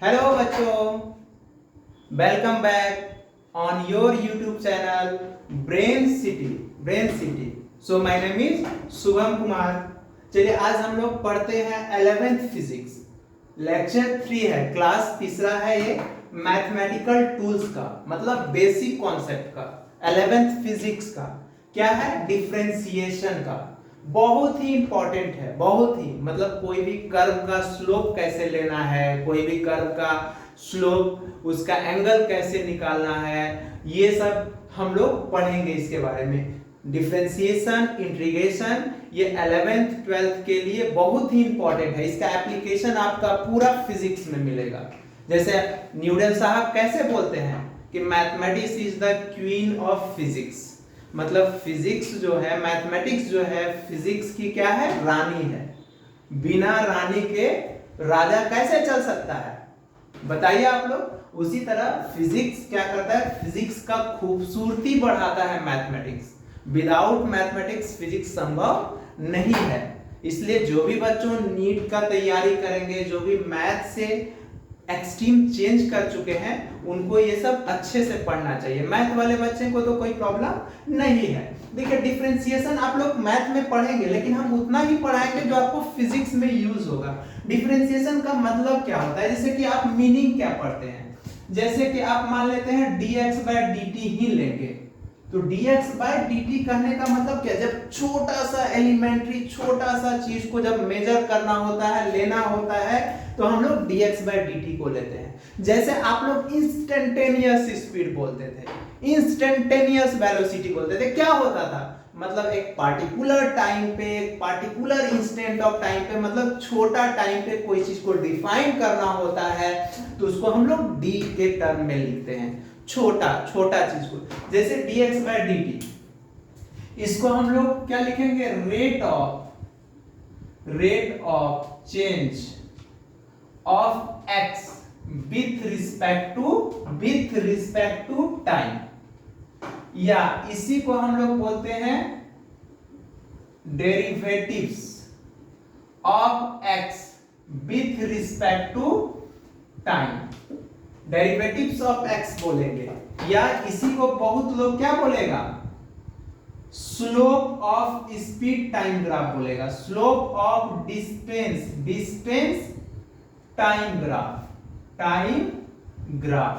Hello बच्चों, welcome back on your YouTube channel brain city. So my name is Shubham Kumar. चलिए आज हम लोग पढ़ते हैं 11th फिजिक्स। लेक्चर 3 है, क्लास तीसरा है ये मैथमेटिकल टूल्स का, मतलब बेसिक कॉन्सेप्ट का। 11th फिजिक्स का क्या है? डिफरेंशिएशन का। बहुत ही इंपॉर्टेंट है, बहुत ही, मतलब कोई भी कर्व का स्लोप कैसे लेना है, कोई भी कर्व का स्लोप उसका एंगल कैसे निकालना है, ये सब हम लोग पढ़ेंगे इसके बारे में। डिफरेंशिएशन, इंटीग्रेशन, ये 11th 12th के लिए बहुत ही इंपॉर्टेंट है। इसका एप्लीकेशन आपका पूरा फिजिक्स में मिलेगा। जैसे न्यूटन साहब कैसे बोलते हैं कि mathematics is the queen of physics, मतलब फिजिक्स जो है, मैथमेटिक्स जो है, फिजिक्स की क्या है? रानी है। बिना रानी के राजा कैसे चल सकता है, बताइए आप लोग। उसी तरह फिजिक्स क्या करता है? फिजिक्स का खूबसूरती बढ़ाता है मैथमेटिक्स। विदाउट मैथमेटिक्स फिजिक्स संभव नहीं है। इसलिए जो भी बच्चों नीट का तैयारी करेंगे, जो भी मैथ से एक्सट्रीम चेंज कर चुके हैं, उनको ये सब अच्छे से पढ़ना चाहिए। मैथ वाले बच्चे को तो कोई प्रॉब्लम नहीं है। देखिए डिफरेंशिएशन आप लोग मैथ में पढ़ेंगे, लेकिन हम उतना ही पढ़ाएंगे जो आपको फिजिक्स में यूज होगा। डिफरेंशिएशन का मतलब क्या होता है? जैसे कि आप मीनिंग क्या पढ़ते हैं, जैसे कि आप मान लेते हैं dx/dt ही लेंगे, तो dx/dt कहने का मतलब क्या? जब छोटा सा एलिमेंट्री, छोटा सा चीज को जब मेजर करना होता है, लेना होता है, तो हम लोग dx/dt को लेते हैं। जैसे आप लोग इंस्टेंटेनियस स्पीड बोलते थे, इंस्टेंटेनियस वेलोसिटी बोलते थे, क्या होता था? मतलब एक पार्टिकुलर टाइम पे, एक पार्टिकुलर इंस्टेंट ऑफ टाइम पे, मतलब छोटा टाइम पे कोई चीज को डिफाइन करना होता है, तो उसको हम लोग d के टर्म में लिखते हैं, छोटा छोटा चीज को। जैसे dx/dt, इसको हम लोग क्या लिखेंगे? Rate of change of x with respect to time, या इसी को हम लोग बोलते हैं derivatives of x with respect to time. Derivatives of x बोलेंगे, या इसी को बहुत लोग क्या बोलेगा? Slope of speed time graph बोलेगा, slope of distance time graph,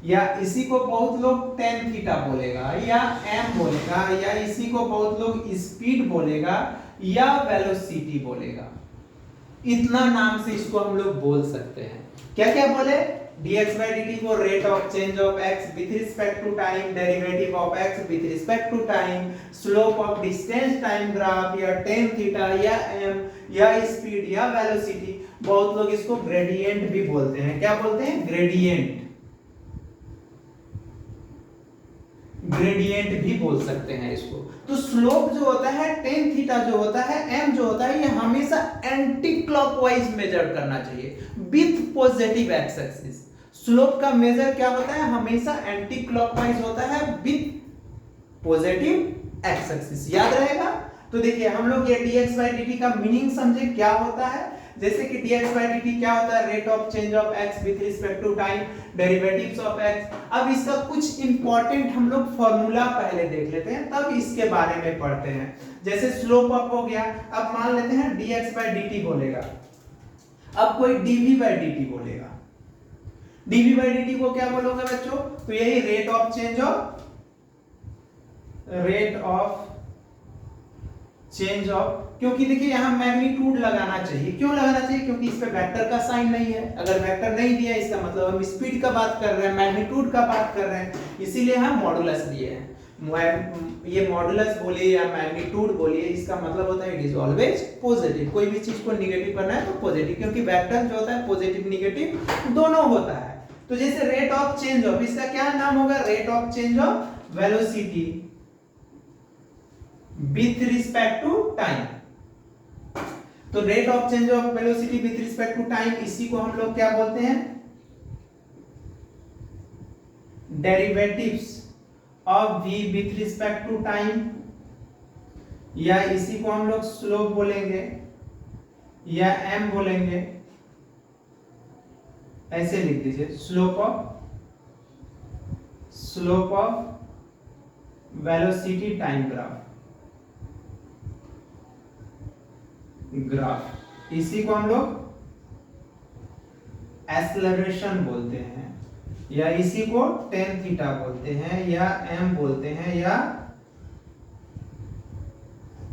या इसी को बहुत लोग टेन थीटा बोलेगा, या एम बोलेगा, या इसी को बहुत लोग स्पीड बोलेगा, या वेलोसिटी बोलेगा। इतना नाम से इसको हम लोग बोल सकते हैं। क्या क्या बोले? dx/dt को rate of change of x with respect to time, derivative of x with respect to time, slope of distance time graph, या टेन थीटा, या एम, या स्पीड, या वेलोसिटी। बहुत लोग इसको ग्रेडियंट भी बोलते हैं। क्या बोलते हैं? ग्रेडियंट भी बोल सकते हैं इसको। तो स्लोप जो होता है, टेन थीटा जो होता है, एम जो होता है, ये हमेशा एंटी क्लॉकवाइज मेजर करना चाहिए with positive x axis. Slope का मेजर क्या होता है? हमेशा एंटी क्लॉकवाइज होता है विथ पॉजिटिव एक्स एक्सिस। याद रहेगा? तो देखिए हम लोग ये dx/dt का मीनिंग समझे क्या होता है। जैसे कि dx/dt क्या होता है? Rate of change of x with respect to time, derivatives of x। अब इसका कुछ इंपॉर्टेंट हम लोग फॉर्मूला पहले देख लेते हैं, तब इसके बारे में पढ़ते हैं। जैसे स्लोप अप हो गया, अब मान लेते हैं dx/dt बोलेगा, अब कोई dv/dt बोलेगा। dv/dt को क्या बोलोगे बच्चों? तो यही रेट ऑफ चेंज ऑफ, क्योंकि देखिए यहां मैग्नीट्यूड लगाना चाहिए। क्यों लगाना चाहिए? क्योंकि इस पे वेक्टर का साइन नहीं है। अगर वेक्टर नहीं दिया, इसका मतलब हम स्पीड का बात कर रहे हैं, मैग्नीट्यूड का बात कर रहे हैं, इसीलिए हम मॉडुलस दिए हैं। ये मॉडुलस बोलिए या मैग्नीट्यूड बोलिए, इसका मतलब होता है इट इज ऑलवेज पॉजिटिव। कोई भी चीज को निगेटिव करना है तो पॉजिटिव, क्योंकि वेक्टर जो होता है पॉजिटिव निगेटिव दोनों होता है। तो जैसे रेट ऑफ चेंज ऑफ, इसका क्या नाम होगा? Rate of change of velocity with respect to time. तो rate of change of velocity with respect to time, इसी को हम लोग क्या बोलते हैं? Derivatives of v with respect to time, या इसी को हम लोग स्लोप बोलेंगे, या m बोलेंगे, ऐसे लिख दीजिए, slope of velocity time graph, इसी को हम लोग एक्सेलरेशन बोलते हैं, या इसी को टेन थीटा बोलते हैं, या एम बोलते हैं, या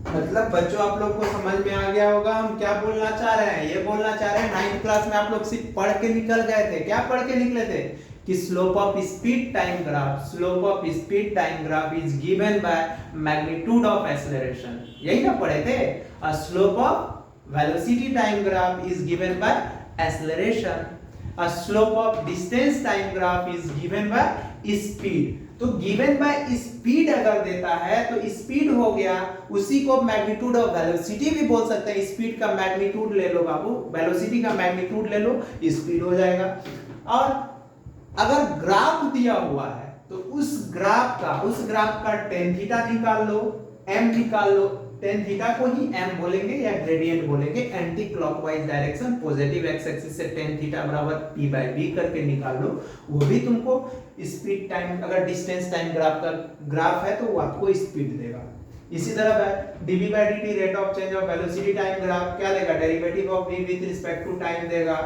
मतलब बच्चों आप लोग को समझ में आ गया होगा हम क्या बोलना चाह रहे हैं। ये बोलना चाह रहे हैं 9th क्लास में आप लोग सिर्फ पढ़ के निकल गए थे। क्या पढ़ के निकले थे कि slope of speed time graph is given by magnitude of acceleration, यही ना पढ़े थे। Slope of velocity time graph is given bye acceleration, slope of distance time graph is given by speed. तो गिवन बाय स्पीड अगर देता है तो speed हो गया, उसी को मैग्नीट्यूड ऑफ वेलोसिटी भी बोल सकते हैं। स्पीड का मैग्नीट्यूड ले लो बाबू, वेलोसिटी का मैग्नीट्यूड ले लो, स्पीड हो जाएगा। और अगर ग्राफ दिया हुआ है तो उस ग्राफ का टेन थीटा निकाल लो, एम निकाल लो। टेन थीटा को ही एम बोलेंगे या ग्रेडियंट बोलेंगे। Anti clockwise direction, positive x axis से टेन थीटा बराबर पी बाई बी करके निकाल लो। वो भी तुमको स्पीड टाइम, अगर डिस्टेंस टाइम ग्राफ का ग्राफ है तो वो आपको स्पीड देगा। इसी तरह dv by dt rate of change of velocity time graph क्या देगा, derivative of v with respect to time देगा,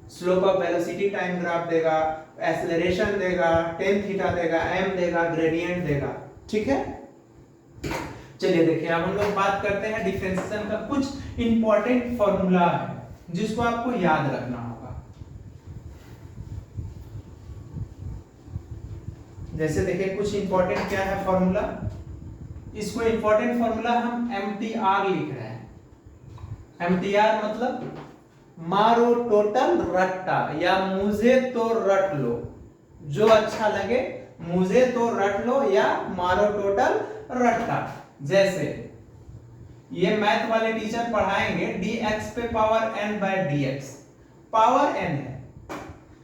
slope of velocity time graph देगा, एक्सेलरेशन देगा, टेन थीटा देगा, m देगा, ग्रेडियंट देगा। ठीक है, चलिए देखिए अब हम लोग बात करते हैं डिफरेंशिएशन का। कुछ इंपॉर्टेंट फॉर्मूला है जिसको आपको याद रखना होगा। जैसे देखिए कुछ इंपॉर्टेंट क्या है फॉर्मूला, इसको इंपॉर्टेंट फॉर्मूला हम एमटीआर लिख रहे हैं। एमटीआर मतलब मारो टोटल रट्टा, या मुझे तो रट लो, जो अच्छा लगे मुझे तो रट लो या मारो टोटल रट्टा। जैसे ये मैथ वाले टीचर पढ़ाएंगे dx पे power n by dx, power n है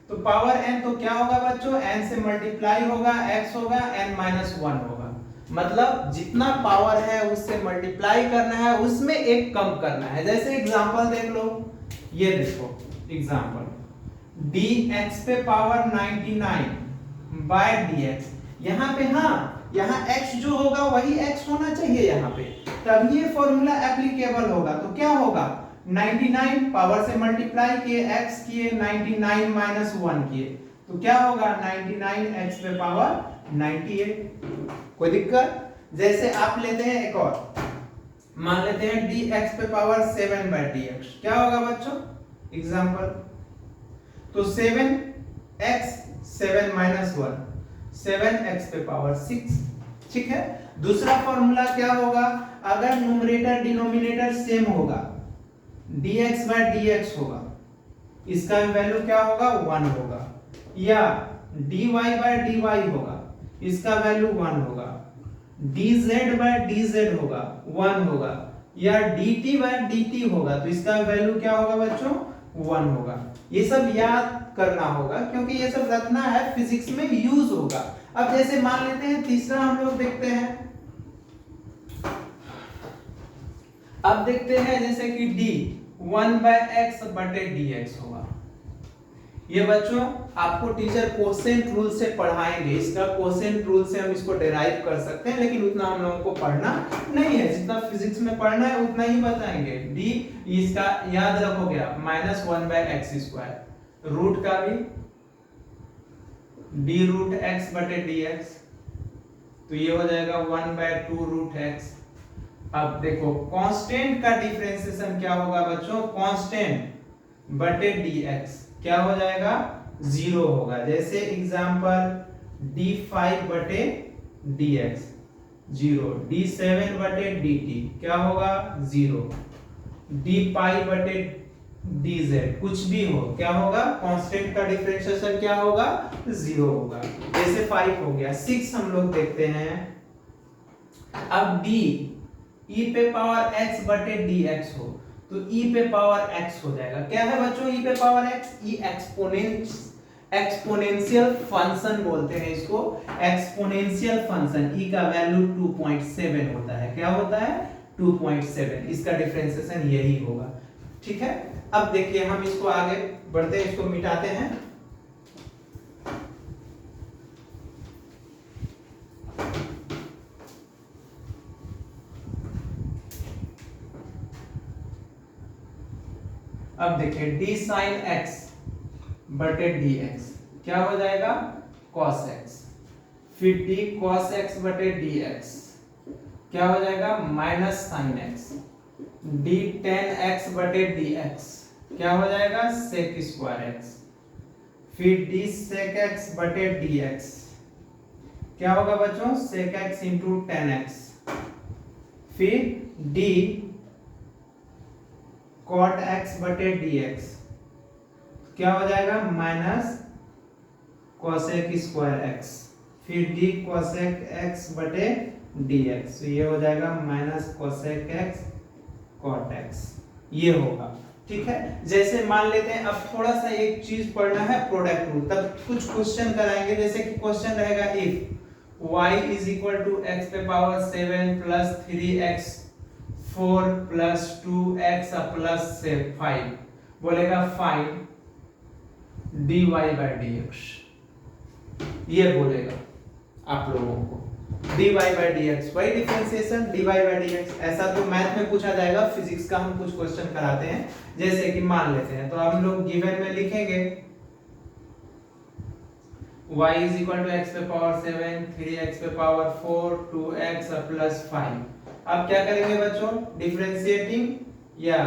तो पावर n तो क्या होगा बच्चों, n से मल्टीप्लाई होगा, x होगा, n माइनस 1 होगा। मतलब जितना पावर है उससे मल्टीप्लाई करना है, उसमें एक कम करना है। जैसे एग्जांपल देख लो, ये देखो एग्जांपल dx पे पावर 99 बाय dx, यहाँ पे हाँ यहाँ x जो होगा वही x होना चाहिए यहाँ पे, तब ये फॉर्मूला एप्लीकेबल होगा। तो क्या होगा, 99 पावर से मल्टीप्लाई किए, x किए, 99 माइनस 1 किए, तो क्या होगा 99 x पे पावर 98। कोई दिक्कत? जैसे आप लेते हैं एक और, मान लेते हैं dx पे पावर 7 बाय dx, क्या होगा बच्चों एग्जांपल, तो 7x 7 माइनस 1 7x पे पावर 6। ठीक है, दूसरा फॉर्मूला क्या होगा, अगर न्यूमरेटर डिनोमिनेटर सेम होगा, dx बाय dx होगा, इसका वैल्यू क्या होगा 1 होगा, या dy बाय dy होगा, इसका वैल्यू 1 होगा, dz बाय dz होगा 1 होगा, या dt बाय dt होगा, तो इसका वैल्यू क्या होगा बच्चों 1 होगा। ये सब याद करना होगा क्योंकि ये सब रखना है, फिजिक्स में यूज होगा। अब जैसे मान लेते हैं तीसरा हम लोग देखते हैं, अब देखते हैं जैसे कि d 1 बाय x बटे dx होगा। ये बच्चों आपको टीचर कोसेंट रूल से पढ़ाएंगे, इसका कोसेंट रूल से हम इसको डेराइव कर सकते हैं, लेकिन उतना हम लोगों को पढ़ना नहीं है, जितना फिजिक्स में पढ़ना है उतना ही बताएंगे। d इसका याद रखोगे आप -1 बाय x स्क्वायर, रूट का भी d रूट x बटे dx, तो ये हो जाएगा 1 बाय 2 रूट x। अब देखो कांस्टेंट का डिफरेंशिएशन क्या होगा बच्चों, कांस्टेंट बटे dx क्या हो जाएगा 0 होगा। जैसे एग्जांपल d5 बटे dx 0, d7 बटे dt क्या होगा 0, d पाई बटे dz कुछ भी हो क्या होगा, कांस्टेंट का डिफरेंशिएशन क्या होगा 0 होगा। जैसे 5 हो गया। 6 हम लोग देखते हैं, अब d e पे पावर x बटे dx हो तो e पे पावर x हो जाएगा। क्या है बच्चों e पे power x, e exponential function बोलते हैं इसको, एक्सपोनेंशियल फंक्शन। e का वैल्यू 2.7 होता है, क्या होता है 2.7, इसका डिफरेंशिएशन यही होगा। ठीक है, अब देखिए हम इसको आगे बढ़ते हैं, इसको मिटाते हैं। अब देखिए डी साइन एक्स बटे डी एक्स क्या हो जाएगा, कॉस एक्स। फिर डी कॉस एक्स बटे डी एक्स क्या हो जाएगा, minus sine x. D tan x बटे डी एक्स क्या हो जाएगा, सेक स्क्वायर एक्स। फिर डी सेक एक्स बटे डी एक्स क्या होगा बच्चों, sec x into tan x. फिर डी कॉट एक्स बटे डी एक्स क्या हो जाएगा, माइनस कोसेक स्क्वायर एक्स। फिर डी कोसेक एक्स बटे डी एक्स, तो ये हो जाएगा minus cosec x cot x, ये होगा। ठीक है, जैसे मान लेते हैं, अब थोड़ा सा एक चीज पढ़ना है, प्रोडक्ट रूल, तब कुछ क्वेश्चन कराएंगे। जैसे कि क्वेश्चन रहेगा if y is equal to x पे power 7 plus 3x 4 plus 2x plus 5, बोलेगा फाइंड dy बाई dx, ये बोलेगा आप लोगों को dy बाई dx, वही डिफरेंशिएशन dy बाई dx। ऐसा तो मैथ में पूछा जाएगा, फिजिक्स का हम कुछ क्वेश्चन कराते हैं। जैसे कि मान लेते हैं, तो हम लोग गिवन में लिखेंगे y is equal to x पे पावर 7 3x पे पावर 4 2x प्लस 5। अब क्या करेंगे बच्चों, डिफरेंशिएटिंग या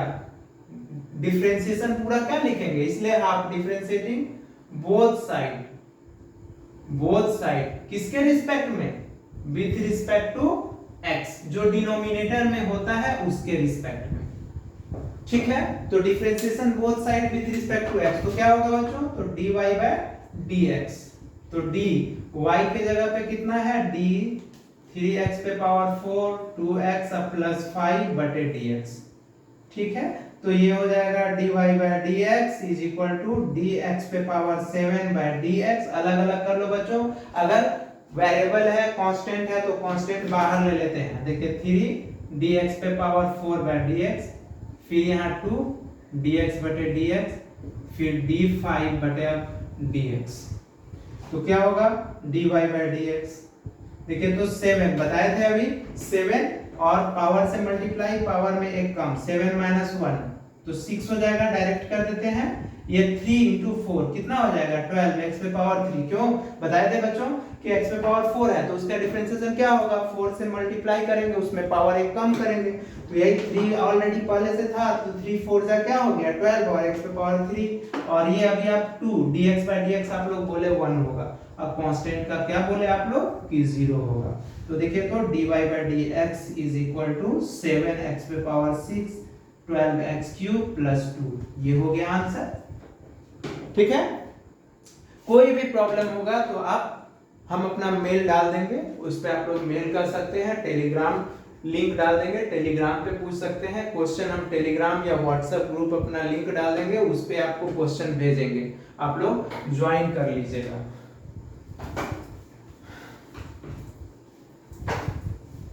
डिफरेंशिएशन पूरा क्या लिखेंगे, इसलिए आप डिफरेंशिएटिंग बोथ साइड किसके रिस्पेक्ट में, विथ रिस्पेक्ट टू x, जो डिनोमिनेटर में होता है उसके रिस्पेक्ट में। ठीक है, तो differentiation both side with respect to x, तो क्या होगा बच्चों, तो dy बाय dx। तो d y के जगह पे कितना है, d 3x पे पावर 4 2x प्लस 5 बटे dx। ठीक है, तो ये हो जाएगा dy by dx is equal to dx पे पावर 7 बाय dx। अलग अलग कर लो बच्चों, अगर वेरिएबल है कांस्टेंट है तो कांस्टेंट बाहर ले लेते हैं। देखिए 3 dx पे पावर 4 बाय dx, फिर यहाँ 2 dx बटे dx, फिर d5 बटे dx, तो क्या होगा dy बाय dx। देखिए तो 7 बताए थे अभी, 7 और पावर से मल्टीप्लाई, पावर में एक कम, 7 माइनस 1 तो 6 हो जाएगा, डायरेक्ट कर देते हैं। ये 3 इंटू 4 कितना हो जाएगा 12 x पे पावर 3। क्यों बताए थे बच्चों कि x पे पावर 4 है, तो उसका डिफरेंशिएशन क्या होगा, 4 से मल्टीप्लाई करेंगे, उसमें पावर एक कम करेंगे, तो यही 3 ऑलरेडी पहले से था, तो 3 4 जा क्या हो गया 12 और x पे पावर 3, और ये अभी आप 2 dx बाय dx आप लोग बोले 1 होगा, अब कांस्टेंट का क्या बोले आप लोग कि 0 होगा। तो देखिए तो dy by dx is equal to 7x पे पावर 6 12x क्यूब प्लस 2, ये हो गया आंसर। ठीक है, कोई भी प्रॉब्लम होगा तो आप हम अपना मेल डाल देंगे, उस पे आप लोग मेल कर सकते हैं, टेलीग्राम लिंक डाल देंगे, टेलीग्राम पे पूछ सकते हैं क्वेश्चन, हम टेलीग्राम या व्हाट्सएप ग्रुप अपना लिंक डाल देंगे, उस पे आपको क्वेश्चन भेजेंगे, आप लोग ज्वाइन कर लीजिएगा।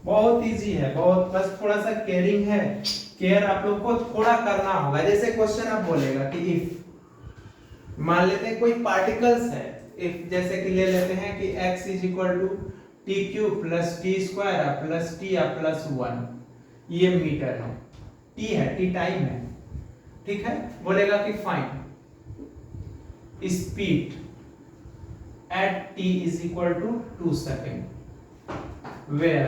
बहुत इजी है, बहुत, बस थोड़ा सा केयरिंग है, केयर आप लोग को थोड़ा करना होगा। जैसे क्वेश्चन आप बोलेगा कि इफ मान लेते हैं कोई पार्टिकल्स है, इफ जैसे कि ले लेते हैं कि x is equal to T cube plus T square plus T plus 1, ये मीटर है, t है, t टाइम है। ठीक है, बोलेगा कि find speed at t is equal to 2 second where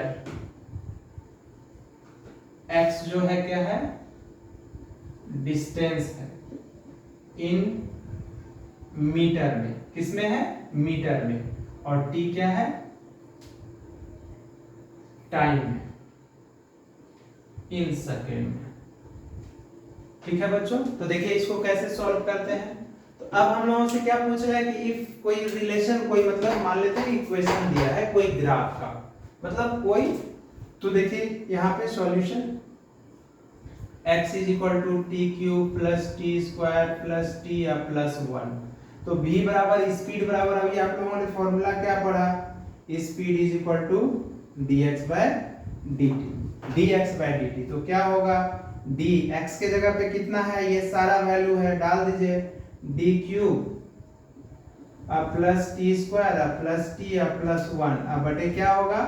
x जो है क्या है, डिस्टेंस है, इन मीटर में, किसमें है, मीटर में, और t क्या है, टाइम है, इन सेकेंड में। ठीक है बच्चों, तो देखिए इसको कैसे सॉल्व करते हैं। तो अब हम लोगों से क्या पूछ रहा है कि इफ कोई रिलेशन, कोई मतलब मान लेते हैं इक्वेशन दिया है कोई ग्राफ का, मतलब कोई, तो देखिए यहाँ पे solution x is equal to T cube plus T square plus T plus 1, तो v बराबर स्पीड बराबर, अभी आप लोगों ने फॉर्मूला क्या पढ़ा, speed is equal to dx by dt, तो क्या होगा डी एक्स के जगह पे कितना है, ये सारा वैल्यू है, डाल दीजिए D cube plus T square plus T plus 1 अब बटे क्या होगा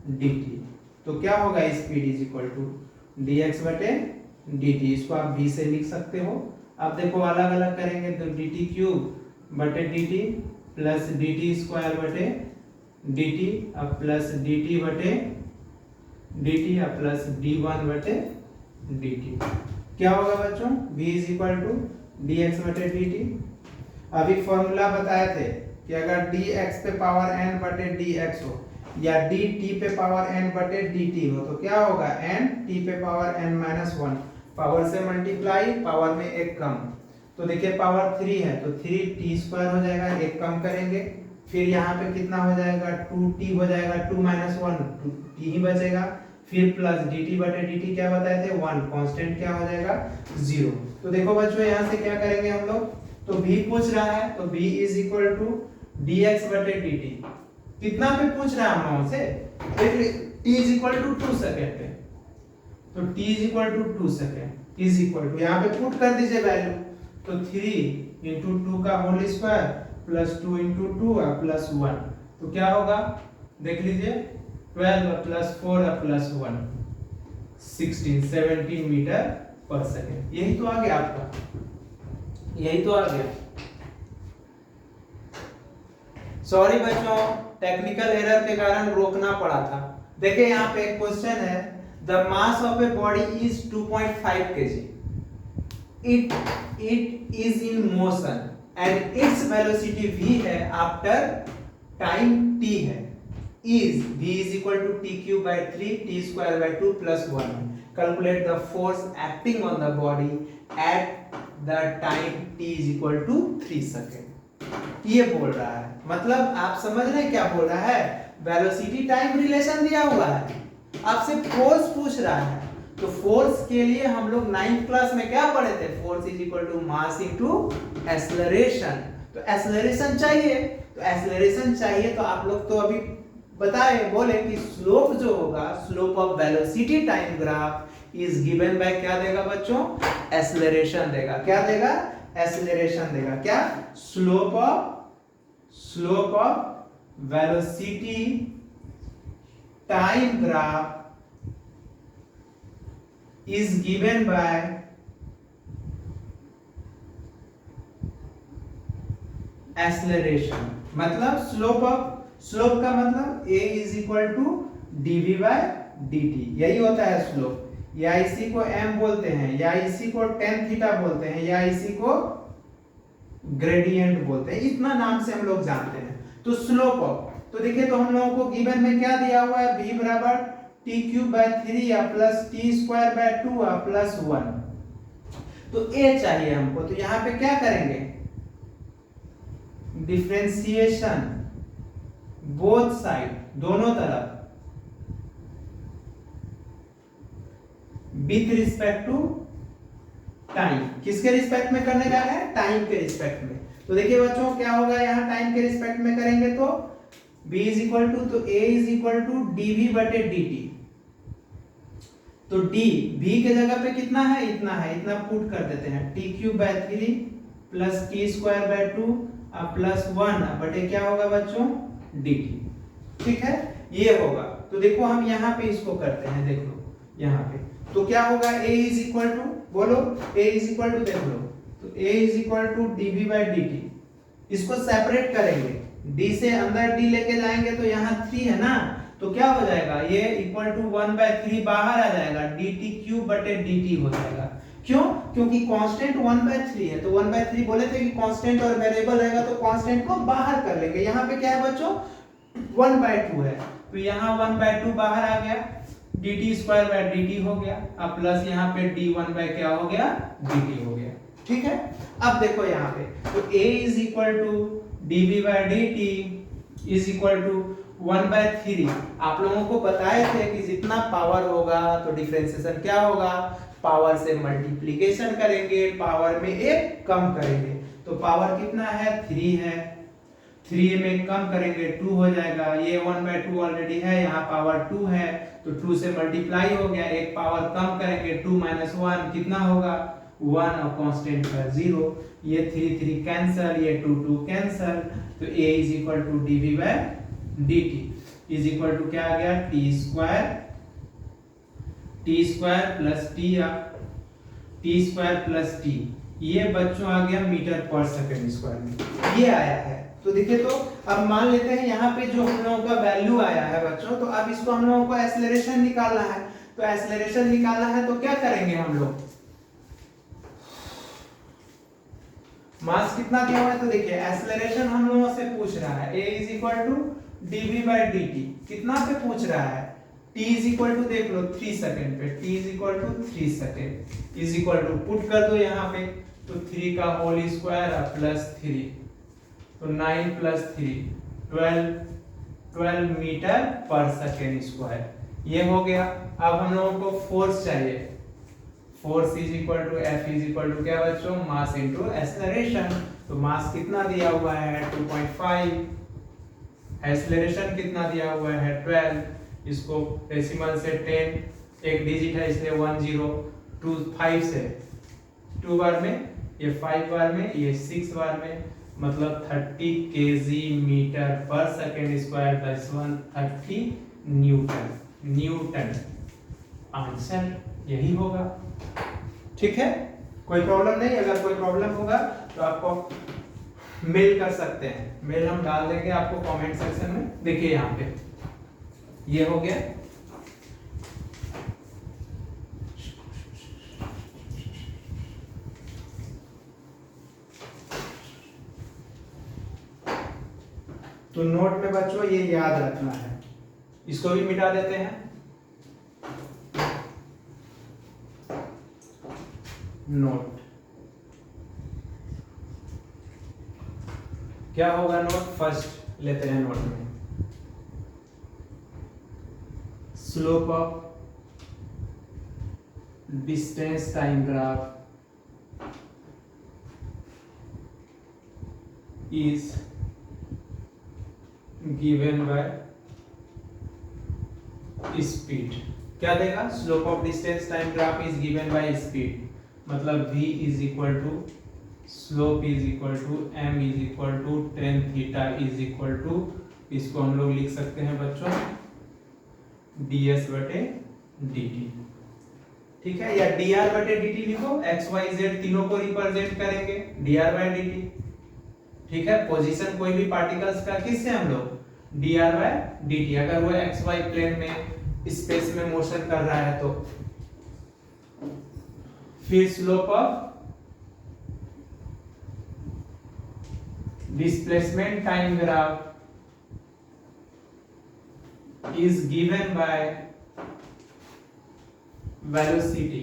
डी टी। तो क्या होगा speed is equal to D X बटे डी टी। इसको आप v से लिख सकते हो। अब देखो अलग अलग करेंगे तो डी टी क्यूब बटे D T plus D T square बटे डी टी अब प्लस डी टी बटे डी टी अब प्लस डी वन बटे डी टी। क्या होगा बच्चों, v is equal to D X बटे डी टी। अभी फॉर्मूला बताए थे कि अगर dx पे पावर n बटे dx हो या dt पे पावर n बटे dt हो तो क्या होगा, n t पे पावर n माइनस 1, पावर से मल्टीप्लाई, पावर में एक कम। तो देखिए पावर 3 है तो 3t स्क्वायर हो जाएगा, एक कम करेंगे, फिर यहाँ पे कितना हो जाएगा 2t हो जाएगा, 2 माइनस 1 2t ही बचेगा, फिर प्लस dt बटे dt क्या बताए थे 1, कांस्टेंट क्या हो जाएगा 0। तो देखो बच्चों यहाँ से क्या करेंगे हम लोग, तो v पूछ रहा है तो v is equal to dx बटे dt। कितना पे पूछ रहा है हम से, t is equal to 2 second पे, तो t is equal to 2 second is equal to यहाँ पे पुट कर दीजिए वैल्यू, तो 3 इंटू 2 का whole square plus 2 into 2 plus 1, तो क्या होगा देख लीजिए 12 plus 4 plus 1 16 17 metre per second. यही तो आ गया आपका, यही तो आ गया। सॉरी बच्चों, टेक्निकल एरर के कारण रोकना पड़ा था। देखिए यहाँ पे एक क्वेश्चन है, the mass of a body is 2.5 kg, it is in motion and its velocity v है आफ्टर टाइम t है, is v is equal to t cube by 3 t square by 2 plus 1। Calculate the force acting on the body at the time t is equal to 3 second. ये बोल रहा है, मतलब आप समझ रहे हैं क्या बोल रहा है, वेलोसिटी टाइम रिलेशन दिया हुआ है, आपसे फोर्स पूछ रहा है। तो फोर्स के लिए हम लोग 9th क्लास में क्या पढ़े थे, force is equal to mass into acceleration. तो एक्सेलरेशन चाहिए, तो एक्सेलरेशन चाहिए तो आप लोग तो अभी बताए बोले कि स्लोप जो होगा, slope of velocity time graph is given bye क्या देगा बच्चों, एक्सेलरेशन देगा। क्या देगा, एक्सेलरेशन देगा। क्या, slope of velocity time graph is given by acceleration। मतलब स्लोप का मतलब a is equal to dv by dt, यही होता है स्लोप। या इसी को m बोलते हैं, या इसी को tan थीटा बोलते हैं, या इसी को ग्रेडियंट बोलते हैं, इतना नाम से हम लोग जानते हैं। तो स्लोप ऑफ, तो देखिए तो हम लोगों को गिवन में क्या दिया हुआ है, v बराबर T cube by 3 plus T square by 2 plus 1। तो a चाहिए हमको, तो यहां पे क्या करेंगे, डिफरेंशिएशन बोथ साइड, दोनों तरफ, विथ रिस्पेक्ट टू टाइम। किसके रिस्पेक्ट में करने का है, टाइम के रिस्पेक्ट में। तो देखिए बच्चों क्या होगा, यहां टाइम के रिस्पेक्ट में करेंगे तो b इज इक्वल टू, तो a is equal to dv बटे dt। तो d v के जगह पे कितना है, इतना है, इतना पुट कर देते हैं, t cube by 3 plus t square by 2 plus 1 बटे क्या होगा बच्चों, dt। ठीक है, ये होगा। तो देखो हम यहाँ पे इसको करते हैं, देख लो यहाँ पे, तो क्या होगा, a इज इक्वल टू, बोलो a इज इक्वल टू, देख लो, तो a is equal to dv by dt। इसको सेपरेट करेंगे, d से अंदर d लेके जाएंगे तो यहाँ 3 है ना, तो क्या हो जाएगा, ये इक्वल टू 1/3 बाहर आ जाएगा, dt क्यूब बटे dt हो जाएगा। क्यों, क्योंकि कांस्टेंट 1/3 है, तो 1/3 बोले थे कि कांस्टेंट और वेरिएबल रहेगा तो कांस्टेंट को बाहर कर लेंगे। यहाँ पे क्या है बच्चों, 1/2 है, तो यहाँ 1/2 बाहर आ गया, dt स्क्वायर बाय dt हो गया, अब प्लस यहाँ पे d1 बाय क्या हो गया, dt हो गया। ठीक है, अब देखो यहाँ पे, तो a is equal to dv by dt is equal to 1/3। आप लोगों को बताए थे कि जितना पावर होगा तो डिफरेंशिएशन क्या होगा, पावर से मल्टीप्लिकेशन करेंगे, पावर में एक कम करेंगे। तो पावर कितना है, 3 है, 3 में कम करेंगे 2 हो जाएगा, ये 1/2 ऑलरेडी है, यहाँ पावर 2 है तो 2 से मल्टीप्लाई हो गया, एक पावर कम करेंगे 2 - 1 कितना होगा 1 और कांस्टेंट का 0, ये 3 3 कैंसिल, ये 2 2 कैंसिल, तो a is equal to dv/dt is equal to क्या आ गया t स्क्वायर प्लस t, ये बच्चों आ गया मीटर पर सेकंड स्क्वायर में, ये आया है। तो देखिए, तो अब मान लेते हैं यहाँ पे जो हम लोगों का वैल्यू आया है बच्चों, तो अब इसको हम लोगों को एक्सेलरेशन निकालना है, तो एक्सेलरेशन निकालना है तो क्या करेंगे हम लोग, मास कितना दिया हुआ है, तो देखिए एक्सेलरेशन हम लोगों से पूछ रहा है a is equal to dv/dt, कितना पे पूछ रहा है, t इज इक्वल टू देख लो 3 सेकंड पे, t is equal to 3 second is equal to put कर दो यहाँ पे, तो 3 का होल स्क्वायर प्लस 3, तो 9 plus 3 12 metre per second square, ये हो गया। अब हम लोगों को फोर्स चाहिए, force is equal to F is equal to क्या बच्चों, मास इनटू एक्सेलरेशन, तो मास कितना दिया हुआ है 2.5, एक्सेलरेशन कितना दिया हुआ है 12, इसको डेसिमल से 10 एक डिजिट है इसलिए 1025 से 2 बार में, ये 5 बार में, ये 6 बार में, मतलब 30 kg metre per second square plus 130 Newton, answer यही होगा। ठीक है, कोई प्रॉब्लम नहीं, अगर कोई प्रॉब्लम होगा तो आपको मेल कर सकते हैं, मेल हम डाल देंगे आपको कमेंट सेक्शन में। देखिए यहाँ पे ये हो गया, तो नोट में बच्चों ये याद रखना है, इसको भी मिटा देते हैं, नोट क्या होगा, नोट फर्स्ट लेते हैं, नोट में slope of distance time graph is given by speed, क्या देगा, slope of distance time graph is given by speed, मतलब v is equal to slope is equal to m is equal to tan theta is equal to, इसको हम लोग लिख सकते हैं बच्चों ds/dt, ठीक है, या dr/dt लिखो, x y z तीनों को रिप्रेजेंट करेंगे dr/dt, ठीक है, पोजीशन कोई भी पार्टिकल्स का किससे हम लोग dr/dt, अगर वो xy प्लेन में स्पेस में मोशन कर रहा है तो, फिर slope of displacement time graph is given by velocity,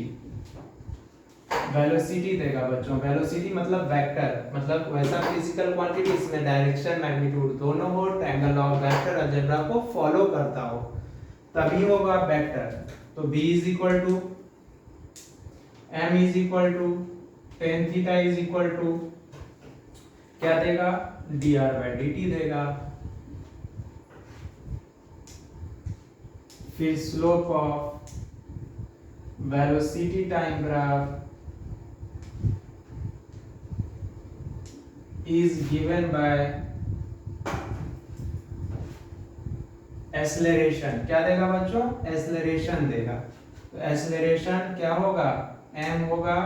velocity देगा बच्चों, वेलोसिटी मतलब वेक्टर, मतलब वैसा फिजिकल क्वांटिटी इसमें डायरेक्शन मैग्नीट्यूड दोनों हो, ट्रायंगल ऑफ वेक्टर अलजेब्रा को फॉलो करता हो, तभी होगा वेक्टर। तो v is equal to m is equal to tan theta is equal to क्या देगा, dr/dt देगा, फिर slope of velocity time graph is given by acceleration, क्या देगा बच्चों, एक्सेलरेशन देगा, तो एक्सेलरेशन क्या होगा, m होगा,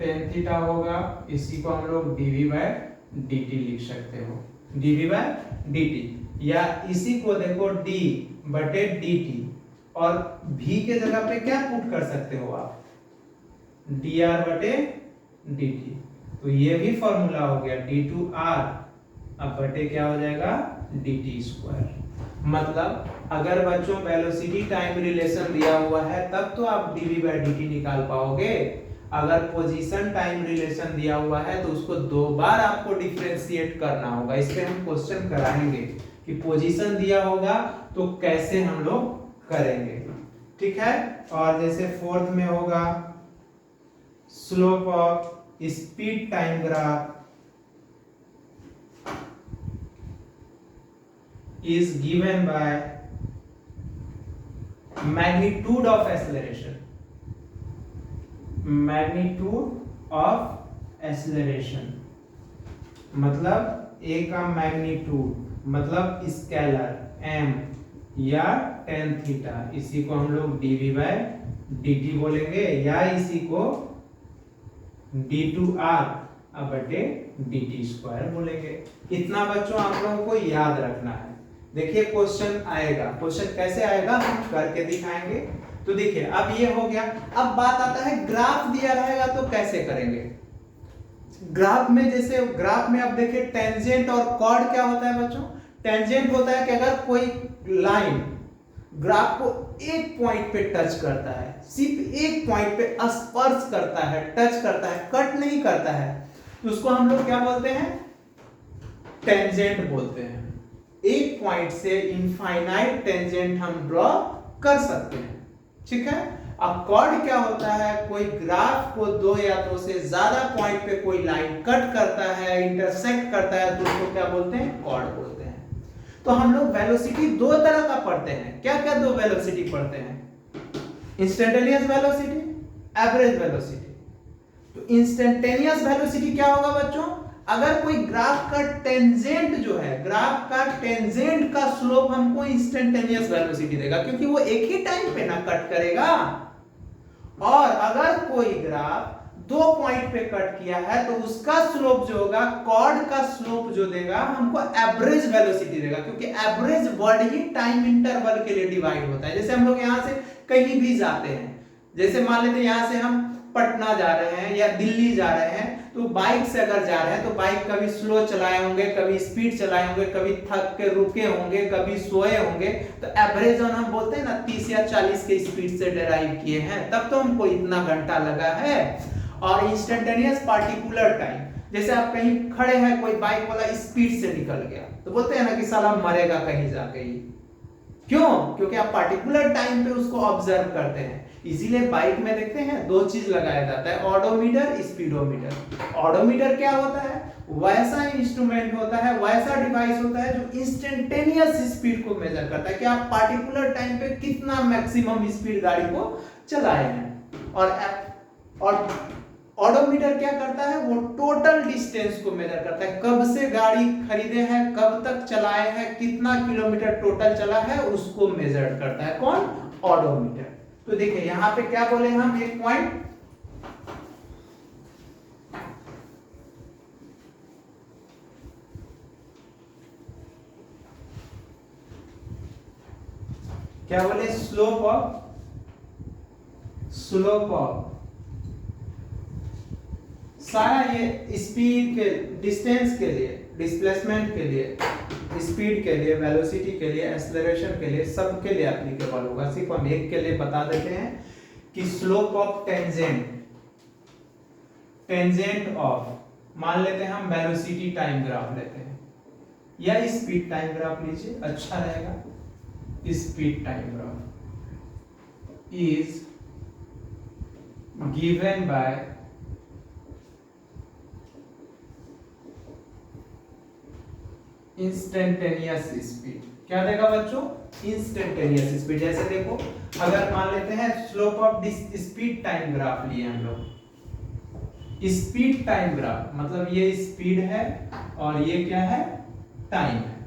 tan थीटा होगा, इसी को हम लोग dv/dt लिख सकते हो, dv/dt, या इसी को देखो d/dt, और v के जगह पे क्या पुट कर सकते हो आप, dr/dt, तो ये भी फॉर्मूला हो गया d2r, अब बटे क्या हो जाएगा dt², मतलब अगर बच्चों वेलोसिटी टाइम रिलेशन दिया हुआ है तब तो आप dv/dt निकाल पाओगे, अगर पोजीशन टाइम रिलेशन दिया हुआ है तो उसको 2 बार आपको डिफरेंशिएट करना होगा, इस पे हम क्वेश्चन कराएंगे कि पोजीशन दिया होगा तो कैसे हम लोग करेंगे, ठीक है। और जैसे फोर्थ में होगा slope of speed time graph is given by magnitude of acceleration. Magnitude of acceleration मतलब a का मैग्नीट्यूड मतलब स्केलर m या tan थीटा, इसी को हम लोग dv by dt बोलेंगे या इसी को d2r बटे dt स्क्वायर बोलेंगे। इतना बच्चों आप लोगों को याद रखना है। देखिए क्वेश्चन आएगा, क्वेश्चन कैसे आएगा हम करके दिखाएंगे। तो देखिए अब ये हो गया। अब बात आता है ग्राफ दिया रहेगा तो कैसे करेंगे। ग्राफ में जैसे ग्राफ में अब देखिए टेंजेंट और कॉर्ड क्या होता है बच्चों। टेंजेंट होता है कि अगर कोई लाइन ग्राफ को एक पॉइंट पे टच करता है, सिर्फ एक पॉइंट पे स्पर्श करता है, टच करता है, कट नहीं करता है, तो उसको हम लोग क्या बोलते हैं, टेंजेंट बोलते हैं। एक पॉइंट से इनफाइनाइट टेंजेंट हम ड्रॉ कर सकते हैं, ठीक है। अब कॉर्ड क्या होता है, कोई ग्राफ को दो या दो से ज्यादा पॉइंट पे कोई लाइन कट करता है, इंटरसेक्ट करता है, तो उसको क्या बोलते हैं, कॉर्ड बोलते हैं। तो हम लोग वेलोसिटी दो तरह का पढ़ते हैं। क्या क्या दो वेलोसिटी पढ़ते हैं, इंस्टेंटेनियस वेलोसिटी, एवरेज वेलोसिटी। तो इंस्टेंटेनियस वेलोसिटी क्या होगा बच्चों, अगर कोई ग्राफ का टेंजेंट जो है, ग्राफ का टेंजेंट का स्लोप हमको इंस्टेंटेनियस वेलोसिटी देगा, क्योंकि वो एक ही टाइम पे ना कट करेगा। और अगर कोई ग्राफ दो पॉइंट पे कट किया है तो उसका स्लोप जो होगा, कॉर्ड का स्लोप जो देगा हमको एवरेज वेलोसिटी देगा, क्योंकि एवरेज वर्ड ही टाइम इंटरवल के लिए डिवाइड होता है। जैसे हम लोग यहां से कहीं भी जाते हैं, जैसे मान लेते हैं यहां से हम पटना जा रहे हैं या दिल्ली जा रहे हैं, तो बाइक से अगर जा रहे हैं तो बाइक कभी स्लो चलाए होंगे, कभी स्पीड चलाए होंगे, कभी थक के रुके होंगे, कभी सोए होंगे, तो एवरेज ऑन हम बोलते हैं ना 30 या 40 के स्पीड से ड्राइव किए हैं, तब तो हमको इतना घंटा लगा है। और इंस्टेंटेनियस पार्टिकुलर टाइम, जैसे आप कहीं खड़े हैं, कोई बाइक वाला स्पीड से निकल गया, तो बोलते हैं ना कि साला मरेगा कहीं जाके ही। क्यों, क्योंकि आप पार्टिकुलर टाइम पे उसको ऑब्जर्व करते हैं। इसीलिए बाइक में देखते हैं दो चीज लगाया जाता है, ऑडोमीटर, स्पीडोमीटर। ऑडोमीटर क्या होता है, वैसा इंस्ट्रूमेंट होता है, वैसा डिवाइस होता है जो इंस्टेंटेनियस स्पीड को मेजर करता है कि आप पार्टिकुलर टाइम पे कितना मैक्सिमम स्पीड गाड़ी को चलाए हैं। और ऑडोमीटर क्या करता है, वो टोटल डिस्टेंस को मेजर करता है, कब से गाड़ी खरीदे हैं, कब तक चलाए हैं, कितना किलोमीटर टोटल चला है, उसको मेजर करता है कौन, ऑडोमीटर। तो देखिए यहां पे क्या बोले हम, एक पॉइंट क्या बोले, स्लोप ऑफ सारा ये स्पीड के, डिस्टेंस के लिए, डिस्प्लेसमेंट के लिए, स्पीड के लिए, वेलोसिटी के लिए, एक्सेलरेशन के लिए, सब के लिए एप्लीकेबल होगा। सिर्फ हम एक के लिए बता देते हैं कि स्लोप ऑफ टेंजेंट ऑफ, मान लेते हैं हम वेलोसिटी टाइम ग्राफ लेते हैं या स्पीड टाइम ग्राफ लीजिए, अच्छा रहेगा। Speed time graph is given bye instantaneous speed. क्या देगा बच्चों, इंस्टेंटेनियस स्पीड। जैसे देखो, अगर मान लेते हैं slope of speed time graph लिए हम लोग, स्पीड टाइम ग्राफ मतलब ये स्पीड है और ये क्या है, टाइम है।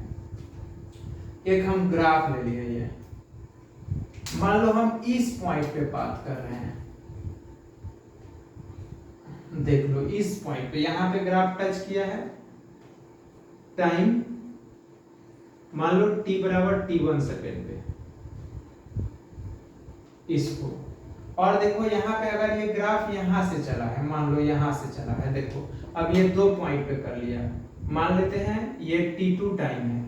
एक हम ग्राफ ले लिए, ये मान लो हम इस पॉइंट पे बात कर रहे हैं, देख लो इस पॉइंट पे, यहां पे ग्राफ टच किया है, टाइम मान लो t बराबर t1 सेकेंड पे इसको, और देखो यहाँ पे अगर ये ग्राफ यहाँ से चला है, मान लो यहाँ से चला है, देखो अब ये दो पॉइंट पे कर लिया, मान लेते हैं ये t2 टाइम है,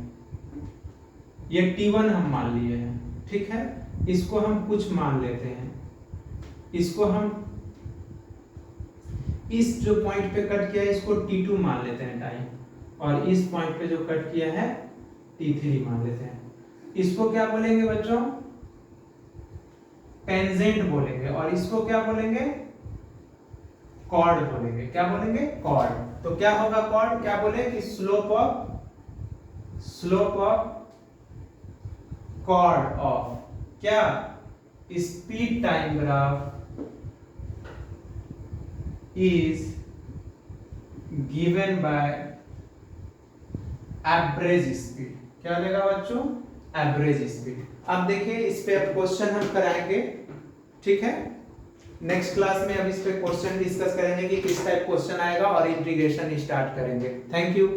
ये t1 हम मान लिए हैं, ठीक है। इसको हम कुछ मान लेते हैं, इसको हम इस जो पॉइंट पे कट किया है इसको t2 मान लेते हैं टाइम, और इस पॉइंट पे जो कट किया है t3 मान लेते हैं। इसको क्या बोलेंगे बच्चों, टेंजेंट बोलेंगे, और इसको क्या बोलेंगे, कॉर्ड बोलेंगे। क्या बोलेंगे, कॉर्ड। तो क्या होगा कॉर्ड, क्या बोले कि स्लोप ऑफ chord of क्या speed time graph is given by average speed। क्या लेगा बच्चों? Average speed. अब देखिए इस पे अब क्वेश्चन हम कराएंगे, ठीक है। नेक्स्ट क्लास में अब इस पे क्वेश्चन डिस्कस करेंगे कि किस टाइप क्वेश्चन आएगा और इंटीग्रेशन स्टार्ट करेंगे। Thank you.